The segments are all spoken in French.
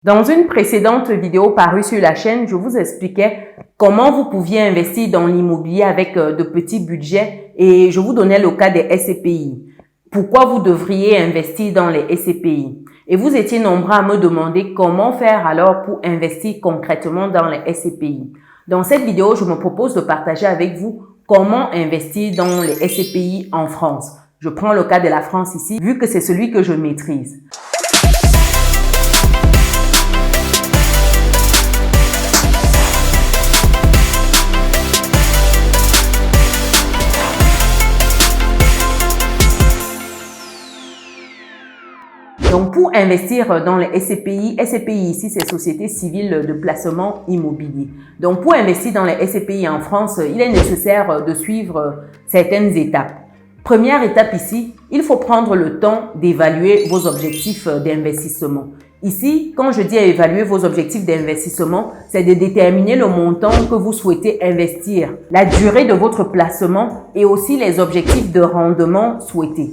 Dans une précédente vidéo parue sur la chaîne, je vous expliquais comment vous pouviez investir dans l'immobilier avec de petits budgets et je vous donnais le cas des SCPI. Pourquoi vous devriez investir dans les SCPI? Et vous étiez nombreux à me demander comment faire alors pour investir concrètement dans les SCPI. Dans cette vidéo, je me propose de partager avec vous comment investir dans les SCPI en France. Je prends le cas de la France ici, vu que c'est celui que je maîtrise. Donc, pour investir dans les SCPI, SCPI ici, c'est Société Civile de Placement Immobilier. Donc, pour investir dans les SCPI en France, il est nécessaire de suivre certaines étapes. Première étape ici, il faut prendre le temps d'évaluer vos objectifs d'investissement. Ici, quand je dis évaluer vos objectifs d'investissement, c'est de déterminer le montant que vous souhaitez investir, la durée de votre placement et aussi les objectifs de rendement souhaités.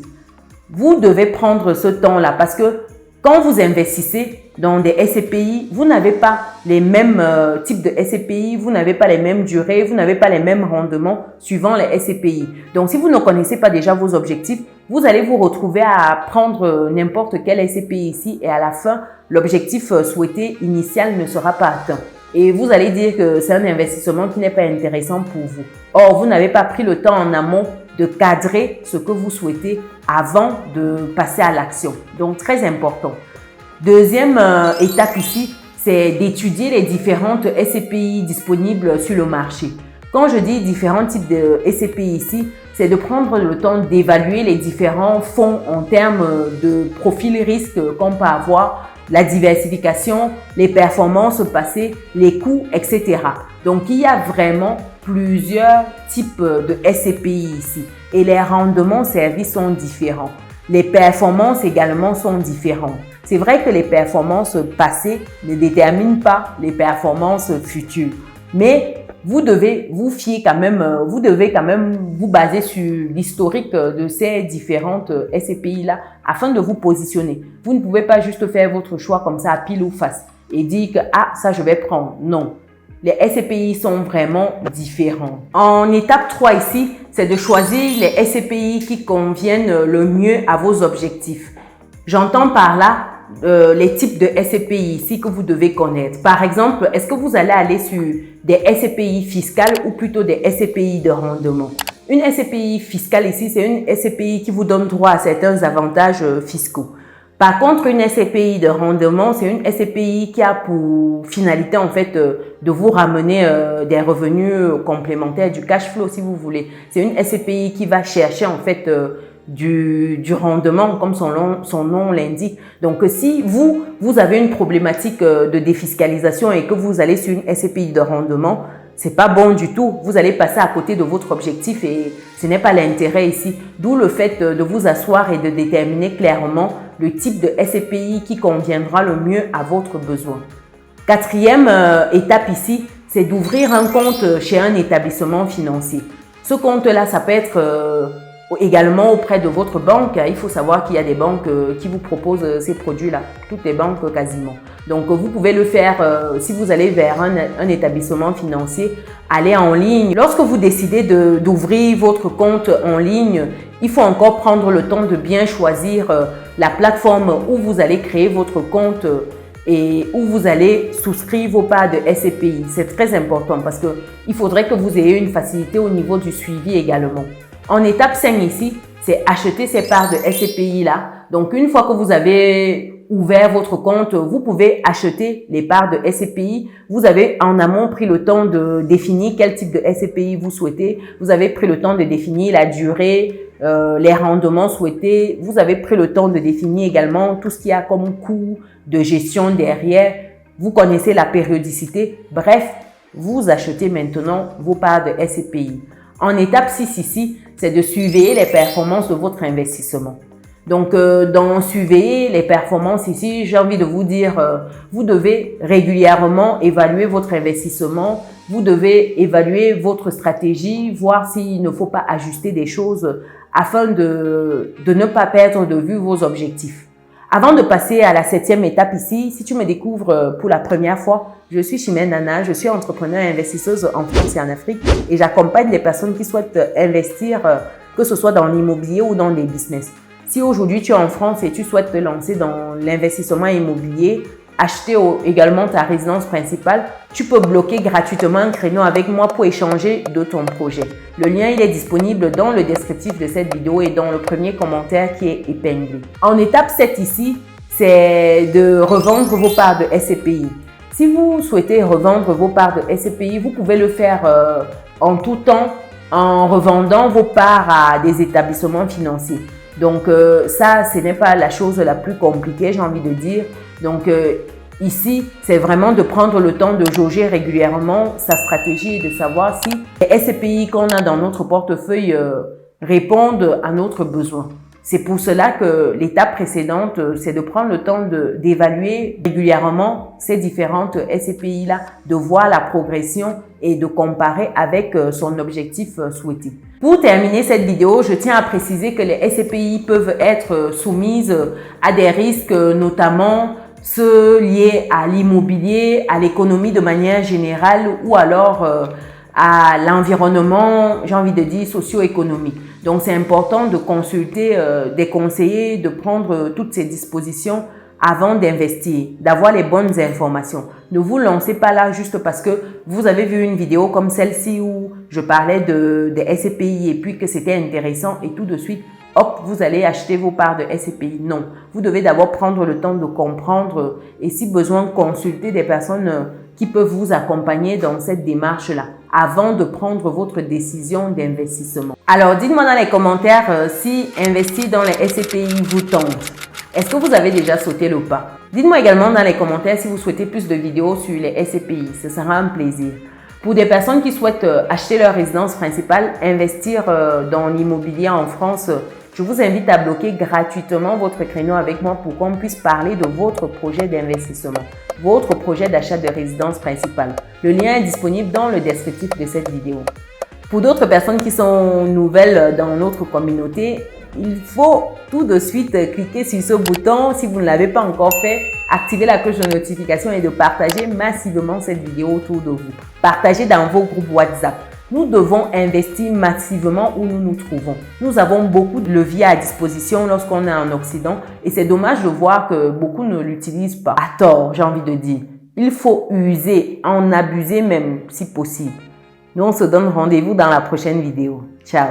Vous devez prendre ce temps-là parce que quand vous investissez dans des SCPI, vous n'avez pas les mêmes types de SCPI, vous n'avez pas les mêmes durées, vous n'avez pas les mêmes rendements suivant les SCPI. Donc, si vous ne connaissez pas déjà vos objectifs, vous allez vous retrouver à prendre n'importe quel SCPI ici et à la fin, l'objectif souhaité initial ne sera pas atteint. Et vous allez dire que c'est un investissement qui n'est pas intéressant pour vous. Or, vous n'avez pas pris le temps en amont de cadrer ce que vous souhaitez avant de passer à l'action. Donc, très important. Deuxième étape ici, c'est d'étudier les différentes SCPI disponibles sur le marché. Quand je dis différents types de SCPI ici, c'est de prendre le temps d'évaluer les différents fonds en termes de profil risque qu'on peut avoir, la diversification, les performances passées, les coûts, etc. Donc, il y a vraiment plusieurs types de SCPI ici et les rendements servis sont différents. Les performances également sont différentes. C'est vrai que les performances passées ne déterminent pas les performances futures, mais vous devez vous fier quand même, vous devez quand même vous baser sur l'historique de ces différentes SCPI-là afin de vous positionner. Vous ne pouvez pas juste faire votre choix comme ça à pile ou face et dire que ah, ça je vais prendre. Non. Les SCPI sont vraiment différents. En étape 3 ici, c'est de choisir les SCPI qui conviennent le mieux à vos objectifs. J'entends par là les types de SCPI ici que vous devez connaître. Par exemple, est-ce que vous allez aller sur des SCPI fiscales ou plutôt des SCPI de rendement? Une SCPI fiscale ici, c'est une SCPI qui vous donne droit à certains avantages fiscaux. Par contre, une SCPI de rendement, c'est une SCPI qui a pour finalité en fait de vous ramener des revenus complémentaires, du cash flow si vous voulez. C'est une SCPI qui va chercher en fait du rendement comme son nom l'indique. Donc, si vous avez une problématique de défiscalisation et que vous allez sur une SCPI de rendement, c'est pas bon du tout. Vous allez passer à côté de votre objectif et ce n'est pas l'intérêt ici. D'où le fait de vous asseoir et de déterminer clairement le type de SCPI qui conviendra le mieux à votre besoin. Quatrième étape ici, c'est d'ouvrir un compte chez un établissement financier. Ce compte-là, ça peut être également auprès de votre banque. Il faut savoir qu'il y a des banques qui vous proposent ces produits-là, toutes les banques quasiment. Donc, vous pouvez le faire si vous allez vers un établissement financier, allez en ligne. Lorsque vous décidez d'ouvrir votre compte en ligne, il faut encore prendre le temps de bien choisir la plateforme où vous allez créer votre compte et où vous allez souscrire vos parts de SCPI. C'est très important parce qu'il faudrait que vous ayez une facilité au niveau du suivi également. En étape 5 ici, c'est acheter ces parts de SCPI là. Donc, une fois que vous avez ouvert votre compte, vous pouvez acheter les parts de SCPI. Vous avez en amont pris le temps de définir quel type de SCPI vous souhaitez. Vous avez pris le temps de définir la durée, les rendements souhaités. Vous avez pris le temps de définir également tout ce qu'il y a comme coût de gestion derrière. Vous connaissez la périodicité. Bref, vous achetez maintenant vos parts de SCPI. En étape 6 ici, c'est de surveiller les performances de votre investissement. Donc, dans surveiller les performances ici, j'ai envie de vous dire, vous devez régulièrement évaluer votre investissement, vous devez évaluer votre stratégie, voir s'il ne faut pas ajuster des choses afin de ne pas perdre de vue vos objectifs. Avant de passer à la 7e étape ici, si tu me découvres pour la première fois, je suis Chimène Nana, je suis entrepreneur et investisseuse en France et en Afrique et j'accompagne des personnes qui souhaitent investir, que ce soit dans l'immobilier ou dans les business. Si aujourd'hui tu es en France et tu souhaites te lancer dans l'investissement immobilier, acheter également ta résidence principale, tu peux bloquer gratuitement un créneau avec moi pour échanger de ton projet. Le lien il est disponible dans le descriptif de cette vidéo et dans le premier commentaire qui est épinglé. En étape 7 ici, c'est de revendre vos parts de SCPI. Si vous souhaitez revendre vos parts de SCPI, vous pouvez le faire en tout temps en revendant vos parts à des établissements financiers. Donc ça, ce n'est pas la chose la plus compliquée, j'ai envie de dire. Donc ici, c'est vraiment de prendre le temps de jauger régulièrement sa stratégie et de savoir si les SCPI qu'on a dans notre portefeuille répondent à notre besoin. C'est pour cela que l'étape précédente, c'est de prendre le temps d'évaluer régulièrement ces différentes SCPI-là, de voir la progression et de comparer avec son objectif souhaité. Pour terminer cette vidéo, je tiens à préciser que les SCPI peuvent être soumises à des risques, notamment ceux liés à l'immobilier, à l'économie de manière générale ou alors à l'environnement, j'ai envie de dire, socio-économique. Donc, c'est important de consulter des conseillers, de prendre toutes ces dispositions avant d'investir, d'avoir les bonnes informations. Ne vous lancez pas là juste parce que vous avez vu une vidéo comme celle-ci où je parlais des SCPI et puis que c'était intéressant et tout de suite, hop, vous allez acheter vos parts de SCPI. Non, vous devez d'abord prendre le temps de comprendre et si besoin, consulter des personnes qui peuvent vous accompagner dans cette démarche-là avant de prendre votre décision d'investissement. Alors, dites-moi dans les commentaires si investir dans les SCPI vous tente. Est-ce que vous avez déjà sauté le pas? Dites-moi également dans les commentaires si vous souhaitez plus de vidéos sur les SCPI. Ce sera un plaisir. Pour des personnes qui souhaitent acheter leur résidence principale, investir dans l'immobilier en France, je vous invite à bloquer gratuitement votre créneau avec moi pour qu'on puisse parler de votre projet d'investissement, votre projet d'achat de résidence principale. Le lien est disponible dans le descriptif de cette vidéo. Pour d'autres personnes qui sont nouvelles dans notre communauté, il faut tout de suite cliquer sur ce bouton si vous ne l'avez pas encore fait, activer la cloche de notification et de partager massivement cette vidéo autour de vous. Partagez dans vos groupes WhatsApp. Nous devons investir massivement où nous nous trouvons. Nous avons beaucoup de leviers à disposition lorsqu'on est en Occident et c'est dommage de voir que beaucoup ne l'utilisent pas. À tort, j'ai envie de dire. Il faut user, en abuser même si possible. Nous, on se donne rendez-vous dans la prochaine vidéo. Ciao!